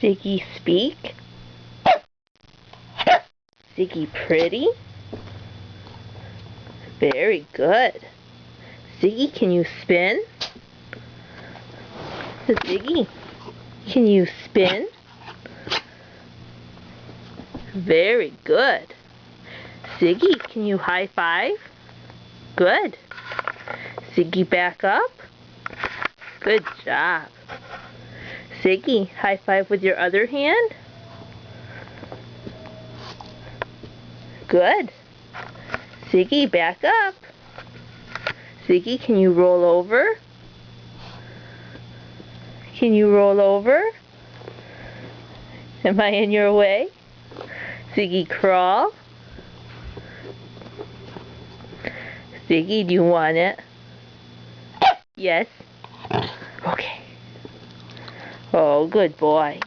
Ziggy speak? Ziggy pretty? Very good. Ziggy, can you spin? Ziggy, can you spin? Very good. Ziggy, can you high five? Good. Ziggy, back up. Good job. Ziggy, high five with your other hand. Good. Ziggy, back up. Ziggy, can you roll over? Can you roll over? Am I in your way? Ziggy, crawl. Ziggy, do you want it? Yes. Okay. Oh, good boy.